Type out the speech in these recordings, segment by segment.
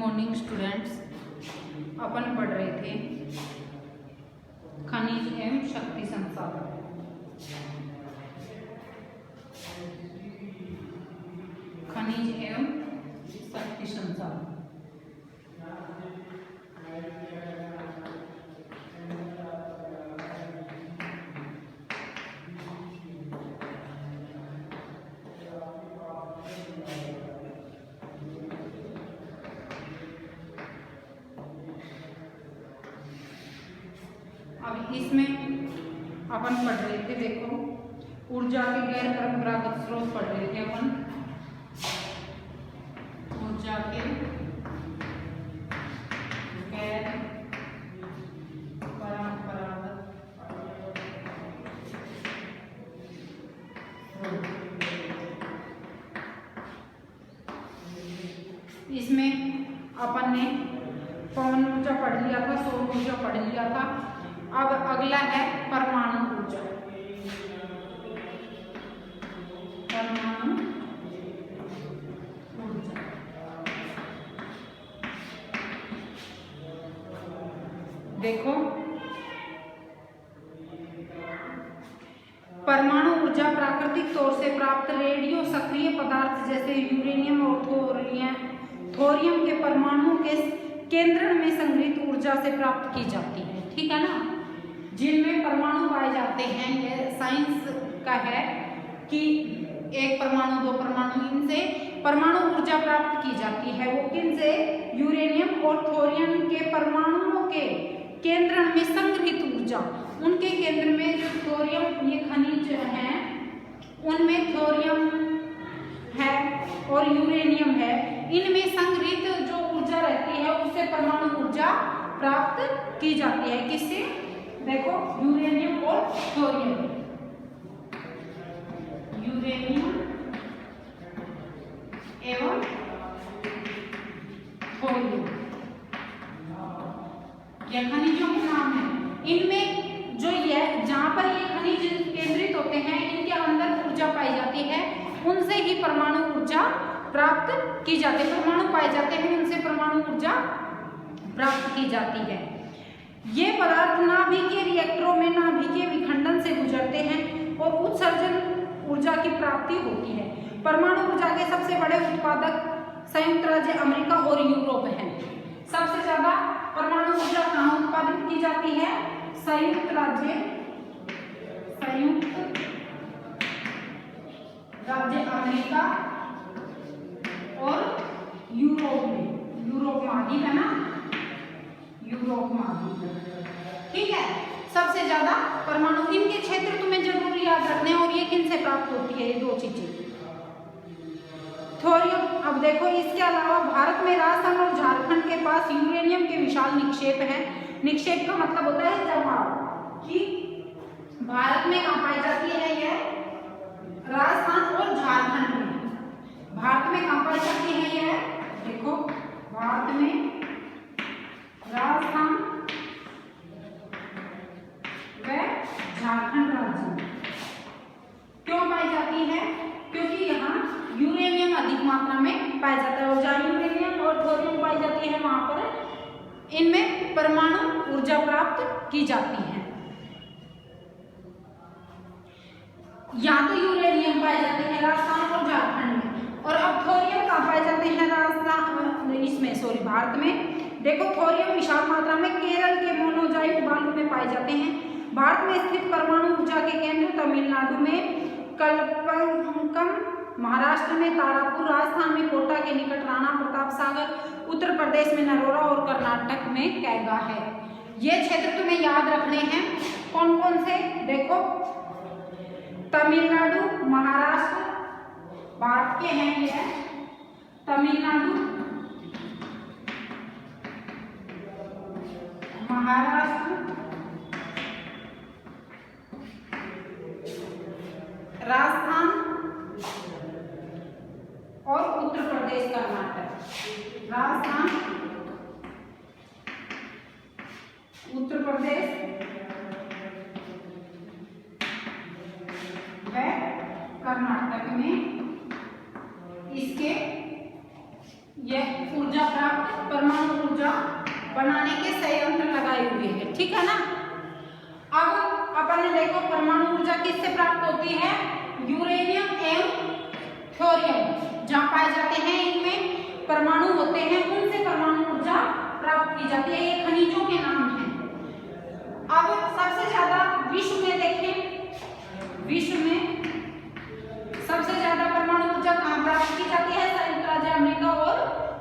Morning students, अपन पढ़ रहे थे खनिज एवं शक्ति संसाधन। खनिज एवं शक्ति संसाधन। अब इसमें अपन पढ़ रहे थे, देखो ऊर्जा के गैर परंपरागत स्रोत पढ़ रहे थे अपन। ऊर्जा के गैर परंपरागत स्रोत। इसमें अपन ने पवन ऊर्जा पढ़ लिया था, सौर ऊर्जा पढ़ लिया था। अब अगला है परमाणु ऊर्जा। परमाणु ऊर्जा देखो, परमाणु ऊर्जा प्राकृतिक तौर से प्राप्त रेडियो सक्रिय पदार्थ जैसे यूरेनियम और थोरियम के परमाणुओं के केंद्रण में संग्रहित ऊर्जा से प्राप्त की जाती है। ठीक है ना, जिनमें परमाणु पाए जाते हैं। ये साइंस का है कि एक परमाणु, दो परमाणु, इनसे परमाणु ऊर्जा प्राप्त की जाती है। वो किनसे? यूरेनियम और थोरियम के परमाणुओं के केंद्रण में संग्रहित ऊर्जा। उनके केंद्र में जो थोरियम, ये खनिज हैं, उनमें थोरियम है और यूरेनियम है। इनमें संग्रहित जो ऊर्जा रहती है उससे परमाणु ऊर्जा प्राप्त की जाती है। किससे? देखो, यूरेनियम और थोरियम। यूरेनियम एवं थोरियम, यह खनिजों के नाम है। इनमें जो ये जहां पर ये खनिज केंद्रित होते हैं, इनके अंदर ऊर्जा पाई जाती है। उनसे ही परमाणु ऊर्जा प्राप्त की जाती है। परमाणु पाए जाते हैं, उनसे परमाणु ऊर्जा प्राप्त की जाती है। ये पदार्थ नाभिकीय रिएक्टरों में नाभिकीय विखंडन से गुजरते हैं और उत्सर्जन ऊर्जा की प्राप्ति होती है। परमाणु ऊर्जा के सबसे बड़े उत्पादक संयुक्त राज्य अमेरिका और यूरोप हैं। सबसे ज्यादा परमाणु ऊर्जा कहाँ उत्पादित की जाती है? संयुक्त राज्य अमेरिका और यूरोप में। यूरोप महाद्वीप है ना, यूरोप महाद्वीप। ठीक है, सबसे ज्यादा परमाणु इनके क्षेत्र तुम्हें जरूर याद रखने हैं। और ये किन से प्राप्त होती है? ये दो चीजें, थोरियम। अब देखो, इसके अलावा भारत में राजस्थान और झारखंड के पास यूरेनियम के विशाल निक्षेप हैं। निक्षेप का मतलब होता है जमा। कि भारत में कहाँ पाई जाती है? यह राजस्थान और झारखंड में। भारत में कहाँ पाई जाती है? यह देखो, भारत में राजस्थान व झारखंड राज्य में। क्यों पाई जाती है? क्योंकि यहाँ यूरेनियम अधिक मात्रा में पाया जाता है। और जहाँ यूरेनियम और थोरियम पाई जाती है, वहां पर इनमें परमाणु ऊर्जा प्राप्त की जाती है। यहाँ तो यूरेनियम पाए जाते हैं राजस्थान और झारखंड में। और अब थोरियम कहाँ पाए जाते हैं? भारत में। देखो, थोरियम विशाल मात्रा में केरल के मोनोजाइट बालू में पाए जाते हैं। भारत में स्थित परमाणु ऊर्जा के केंद्र तमिलनाडु में कलपंकम, महाराष्ट्र में तारापुर, राजस्थान में कोटा के निकट राणा प्रताप सागर, उत्तर प्रदेश में नरोरा और कर्नाटक में कैगा है। ये क्षेत्र तुम्हें याद रखने हैं। कौन कौन से? देखो, तमिलनाडु, महाराष्ट्र भारत के हैं। ये तमिलनाडु, महाराष्ट्र, राजस्थान और उत्तर प्रदेश कर्नाटक। राजस्थान, उत्तर प्रदेश व कर्नाटक में इसके यह ऊर्जा प्राप्त परमाणु ऊर्जा बनाने के संयंत्र लगाए हुए हैं, ठीक है ना। अब अपन ने देखो परमाणु ऊर्जा किससे प्राप्त होती है, यूरेनियम एवं थोरियम जहाँ पाए जाते हैं, इनमें परमाणु होते हैं, उनसे परमाणु ऊर्जा प्राप्त की जाती है। ये खनिजों के नाम हैं। अब सबसे ज्यादा विश्व में देखें, विश्व में सबसे ज्यादा परमाणु ऊर्जा कहाँ प्राप्त की जाती है, संयुक्त राज्य अमेरिका और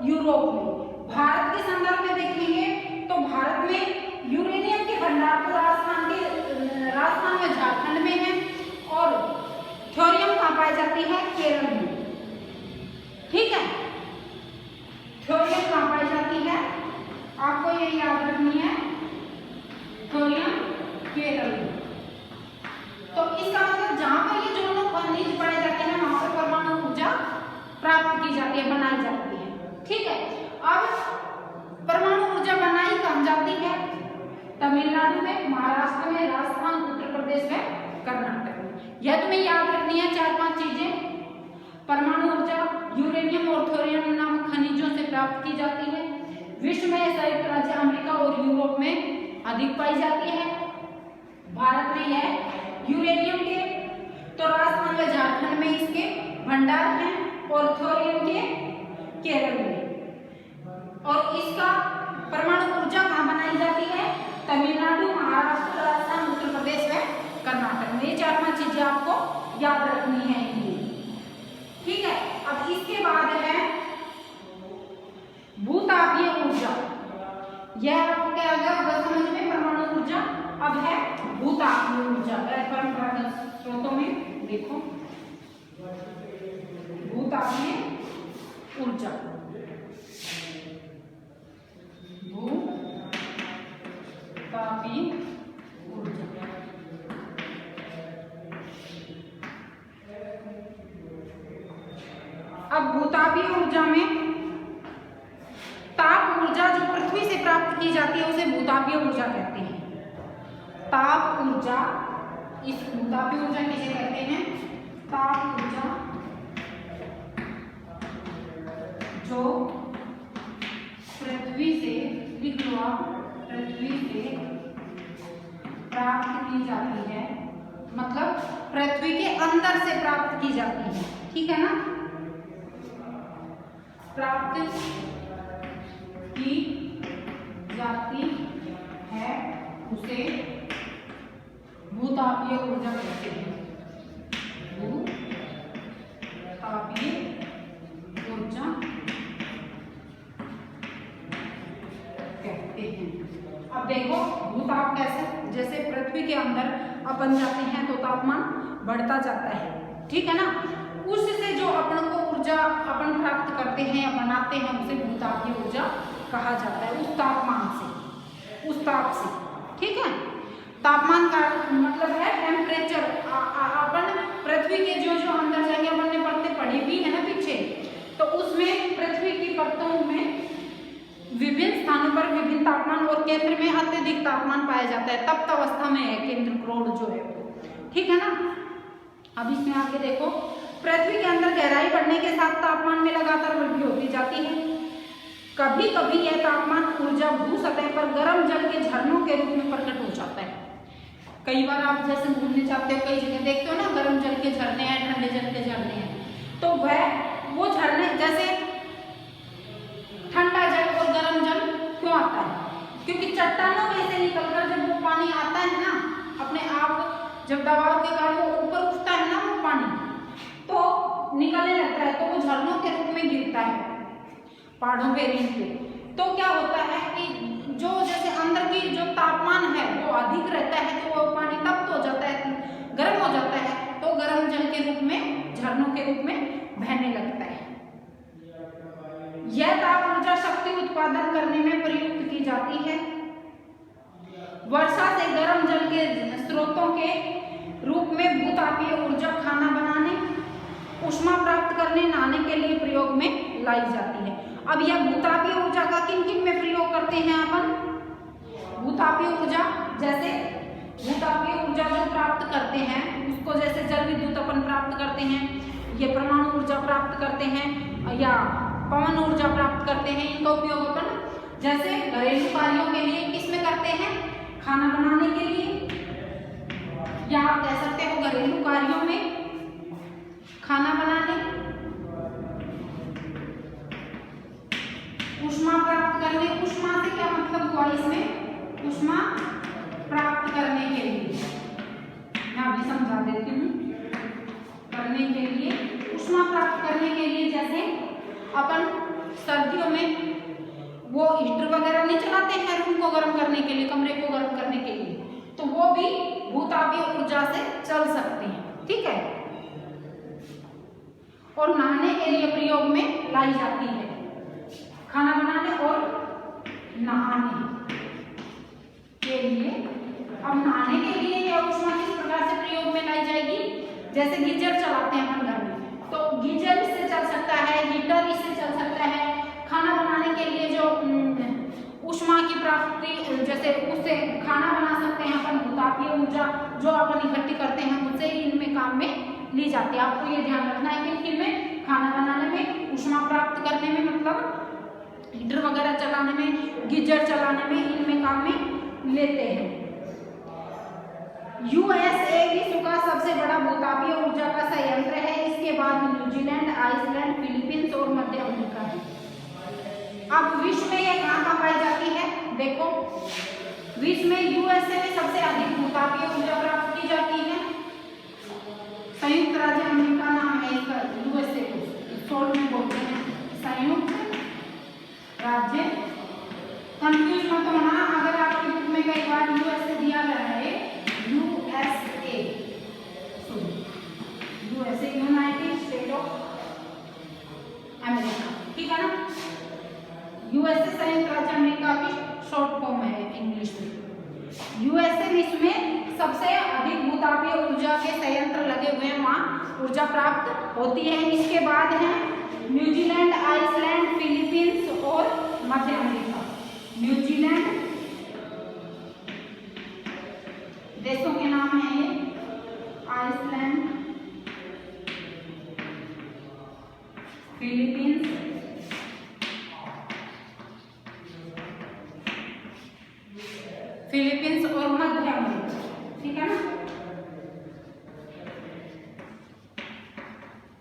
यूरोप में। भारत के संदर्भ में देखेंगे तो भारत में यूरेनियम के भंडार तो राजस्थान में झारखंड में है, और थोरियम कहाँ पाई जाती है, केरल में, ठीक है। थोरियम कहाँ पाई जाती है, आपको ये याद रखनी है, थोरियम केरल में। तो इसका मतलब जहां पर ये दोनों खनिज पाए जाते हैं वहां पर परमाणु ऊर्जा प्राप्त की जाती है, बनाई जाती है, ठीक है। अब परमाणु ऊर्जा बनाई कहाँ जाती है, तमिलनाडु में, महाराष्ट्र में, राजस्थान, उत्तर प्रदेश में, कर्नाटक में। यह तुम्हें याद रखनी है 4-5 चीजें। परमाणु ऊर्जा यूरेनियम और थोरियम नामक खनिजों से प्राप्त की जाती है। विश्व में संयुक्त राज्य अमेरिका और यूरोप में अधिक पाई जाती है। भारत में यह यूरेनियम के तो राजस्थान व झारखंड में इसके भंडार हैं, और थोरियम के केरल में। और इसका परमाणु ऊर्जा कहाँ बनाई जाती है, तमिलनाडु, महाराष्ट्र, राजस्थान, उत्तर प्रदेश व कर्नाटक में। ये 4-5 चीजें आपको याद रखनी है, ठीक है। अब इसके बाद है भूतापीय ऊर्जा। यह आपको क्या होगा समझ में, परमाणु ऊर्जा। अब है भूतापीय ऊर्जा। परंपरागत स्रोतों में देखो, भूतापीय ऊर्जा, भूतापीय ऊर्जा। अब भूतापीय ऊर्जा में ताप ऊर्जा जो पृथ्वी से प्राप्त की जाती है उसे भूतापीय ऊर्जा कहते हैं। ताप ऊर्जा, इस भूतापीय ऊर्जा किसे कहते हैं, ताप ऊर्जा जो पृथ्वी से, लिख लो आप, पृथ्वी से प्राप्त की जाती है, मतलब पृथ्वी के अंदर से प्राप्त की जाती है, ठीक है ना। प्राप्त की जाती है उसे भूतापीय ऊर्जा कहते हैं, भूतापीय ऊर्जा कहते हैं। अब देखो भूताप कैसे, जैसे पृथ्वी के अंदर अपन जाते हैं तो तापमान बढ़ता जाता है, ठीक है ना। उससे जो अपन को ऊर्जा अपन प्राप्त करते हैं या बनाते हैं उसे भूतापीय ऊर्जा कहा जाता है, उस तापमान से, उस ताप से, ठीक है। तापमान का मतलब है टेम्परेचर। अपन पृथ्वी के जो जो अंदर जाएंगे, अपन ने पढ़ी भी है ना पीछे, तो उसमें पृथ्वी की परतों में विभिन्न स्थानों पर विभिन्न तापमान, और केंद्र में अत्यधिक तापमान पाया जाता है, तप्त अवस्था में है केंद्र क्रोड जो है, ठीक है ना। अब इसमें आगे देखो, पृथ्वी के अंदर गहराई बढ़ने के साथ तापमान में लगातार वृद्धि होती जाती है। कभी कभी यह तापमान ऊर्जा भू सतह पर गर्म जल के झरनों के रूप में प्रकट हो जाता है। कई बार आप जैसे घूमने जाते हो, कई जगह देखते हो ना गर्म जल के झरने हैं, ठंडे जल के झरने हैं, तो वो झरने जैसे ठंडा जल और गर्म जल क्यों आता है, क्योंकि चट्टानों में से निकलकर जब वो पानी आता है ना, अपने आप जब दबाव के कारण वो ऊपर उठता है ना वो पानी, तो निकलने लगता है, तो वो झरनों के रूप में गिरता है पहाड़ों पे, रेंज पे। तो क्या होता है कि जो जैसे अंदर की जो तापमान है वो अधिक रहता है, तो वो पानी तप्त हो जाता है, गर्म हो जाता है, तो गर्म जल के रूप में, झरनों के रूप में बहने लगता है। यह ताप ऊर्जा शक्ति उत्पादन करने में प्रयुक्त की जाती है। वर्षा से गर्म जल के स्रोतों के रूप में भूतापीय ऊर्जा खाना बनाने, ऊष्मा प्राप्त करने, नहाने के लिए प्रयोग में लाई जाती है। अब यह भूतापीय ऊर्जा का किन किन में प्रयोग करते हैं अपन, भूतापीय ऊर्जा, जैसे भूतापीय ऊर्जा जो प्राप्त करते हैं उसको, जैसे जल विद्युत अपन प्राप्त करते हैं, ये परमाणु ऊर्जा प्राप्त करते हैं, या पवन ऊर्जा प्राप्त करते हैं। इनका उपयोग अपन जैसे घरेलू कार्यों के लिए किस में करते हैं, खाना बनाने के लिए, या आप कह सकते हो घरेलू कार्यों में खाना बनाने, ऊष्मा प्राप्त करने। ऊष्मा से क्या मतलब हुआ इसमें, ऊष्मा प्राप्त करने के लिए, मैं अभी समझा देती हूँ। करने के लिए, ऊष्मा प्राप्त करने के लिए, जैसे अपन सर्दियों में वो हीटर वगैरह नहीं चलाते हैं रूम को गर्म करने के लिए, कमरे को गर्म करने के लिए, तो वो भी भूतापीय ऊर्जा से चल सकते हैं, ठीक है। और नहाने के लिए प्रयोग में लाई जाती है, खाना बनाने और नहाने के लिए। अब नहाने के लिए यह ऊष्मा किस प्रकार से प्रयोग में लाई जाएगी, जैसे गीजर चलाते हैं अपन घर में, तो गीजर इससे चल सकता है, हीटर इससे चल सकता है। खाना बनाने के लिए जो ऊष्मा की प्राप्ति, जैसे उससे खाना बना सकते हैं अपन, भूतापीय ऊर्जा जो अपन इकट्ठी करते हैं उससे इनमें काम में ली जाती है। आपको ये ध्यान रखना है कि इनमें खाना बनाने में, ऊष्मा प्राप्त करने में, मतलब हीटर वगैरह चलाने में, गीजर चलाने में, इनमें काम में लेते हैं। यूएसए विश्व का सबसे बड़ा भूतापीय ऊर्जा का संयंत्र है। इसके बाद न्यूजीलैंड, आइसलैंड, फिलीपींस और मध्य अमेरिका है। अब विश्व में यह कहाँ पाई जाती है, देखो विश्व में यूएसए में सबसे अधिक भूतापीय ऊर्जा प्राप्त की जाती है। संयुक्त राज्य अमेरिका नाम है इसका, यूएसए को शॉर्ट में बोलते हैं संयुक्त राज्य। कंफ्यूज मत होना, अगर आपकी बुक में कई बार यूएसए दिया गया है, USA, USA United state of America, ठीक है ना। यूएसए संयुक्त राज्य अमेरिका की शॉर्ट फॉर्म है इंग्लिश में। यूएसए विश्व में सबसे अधिक भूतापीय ऊर्जा के संयंत्र लगे हुए हैं, वहां ऊर्जा प्राप्त होती है। इसके बाद है न्यूजीलैंड, आइसलैंड, फिलीपींस और मध्य अमेरिका। न्यूजीलैंड देशों के नाम है ये, आइसलैंड, फिलीपींस, फिलीपींस और मध्य अमेरिका, ठीक है ना।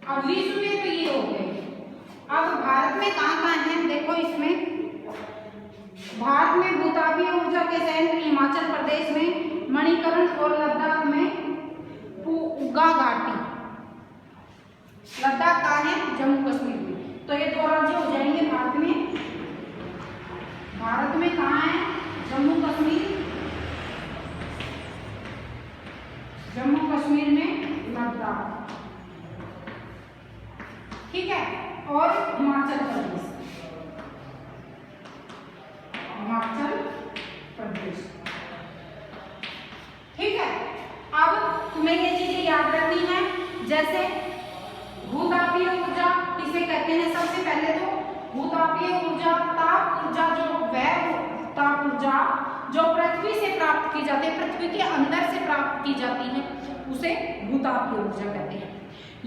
अब विश्व में तो ये हो गए। अब भारत में कहाँ कहाँ है, देखो इसमें भारत में भूतापीय ऊर्जा के संयंत्र हिमाचल प्रदेश में, मणिकरण और लद्दाख में पूगा घाटी। लद्दाख कहाँ है, जम्मू कश्मीर में। तो ये दो राज्य हो जाएंगे भारत में। भारत में कहाँ है, जम्मू कश्मीर, जम्मू कश्मीर में लद्दाख, ठीक है, और हिमाचल प्रदेश, हिमाचल प्रदेश, ठीक है। अब तुम्हें ये चीजें याद रखनी है, जैसे भूतापीय ऊर्जा किसे कहते हैं। सबसे पहले तो भूतापीय ऊर्जा, ताप ऊर्जा, जो वह ताप ऊर्जा जो पृथ्वी से प्राप्त की जाती है, पृथ्वी के अंदर से प्राप्त की जाती है, उसे भूतापीय ऊर्जा कहते हैं।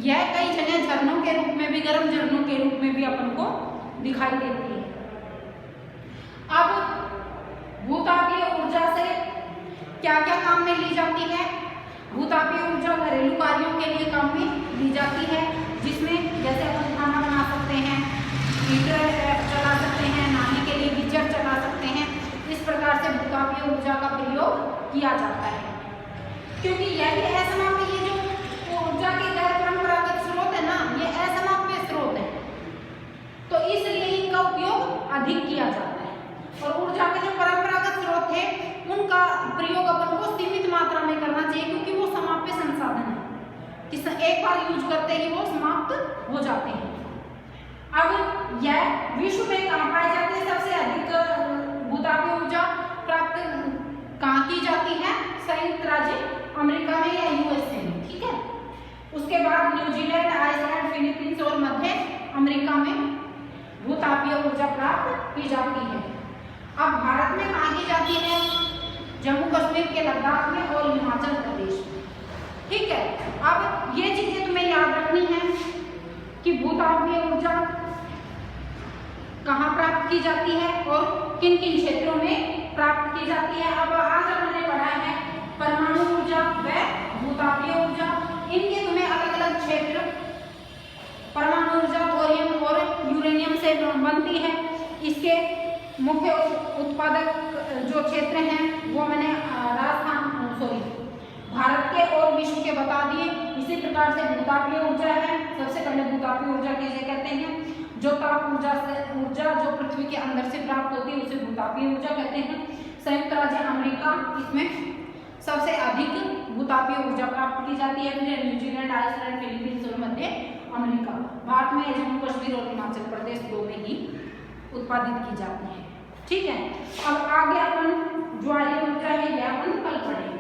यह कई जगह झरनों के रूप में भी, गर्म झरनों के रूप में भी अपन को दिखाई देती है। अब भूतापीय ऊर्जा से क्या क्या काम में ली जाती है। भूतापीय ऊर्जा घरेलू कार्यों के लिए काम में ली जाती है, जिसमें जैसे अपन खाना बना सकते हैं, हीटर चला सकते हैं, नहाने के लिए गीजर चला सकते हैं। इस प्रकार से भूतापीय ऊर्जा का प्रयोग किया जाता है, क्योंकि यह भी असमाप्य, ये जो ऊर्जा के गैर परंपरागत स्रोत है ना, ये असमाप्य स्रोत है, तो इसलिए इनका उपयोग अधिक किया जाता है। और ऊर्जा के जो परंपरागत स्रोत थे उनका प्रयोग अपन को सीमित मात्रा में करना चाहिए, क्योंकि वो समाप्य संसाधन है कि एक बार यूज करते ही वो समाप्त हो जाते हैं। अब यह विश्व में कहाँ पाई जाती है, सबसे अधिक भूतापीय ऊर्जा प्राप्त कहाँ की जाती है, संयुक्त राज्य अमेरिका में या यूएसए में, ठीक है। उसके बाद न्यूजीलैंड, आइसलैंड, फिलीपींस और मध्य अमेरिका में भूतापीय ऊर्जा प्राप्त की जाती है। अब भारत में कहाँ की जाती है, जम्मू कश्मीर के लद्दाख में और हिमाचल प्रदेश में, ठीक है। अब ये चीजें तुम्हें याद रखनी है कि भूतापीय ऊर्जा कहाँ प्राप्त की जाती है और किन किन क्षेत्रों में प्राप्त की जाती है। अब आज हमने पढ़ा है परमाणु ऊर्जा व भूतापीय ऊर्जा। इनके तुम्हें अलग अलग क्षेत्र, परमाणु ऊर्जा थोरियम और यूरेनियम से बनती है। इसके मुख्य उत्पादक जो क्षेत्र हैं वो मैंने भारत के और विश्व के बता दिए। इसी प्रकार से भूतापीय ऊर्जा है। सबसे पहले भूतापीय ऊर्जा किसे कहते हैं? जो ताप ऊर्जा जो पृथ्वी के अंदर से प्राप्त होती है उसे भूतापीय ऊर्जा कहते हैं। संयुक्त राज्य अमेरिका, इसमें सबसे अधिक भूतापीय ऊर्जा प्राप्त की जाती है। फिर न्यूजीलैंड, आइसलैंड, फिलीपींस और मध्य अमेरिका। भारत में जम्मू कश्मीर और हिमाचल प्रदेश दो में ही उत्पादित की जाती है। ठीक है, अब आगे अपन ज्वारीय ऊर्जा है यह अपन कल पढ़ेंगे।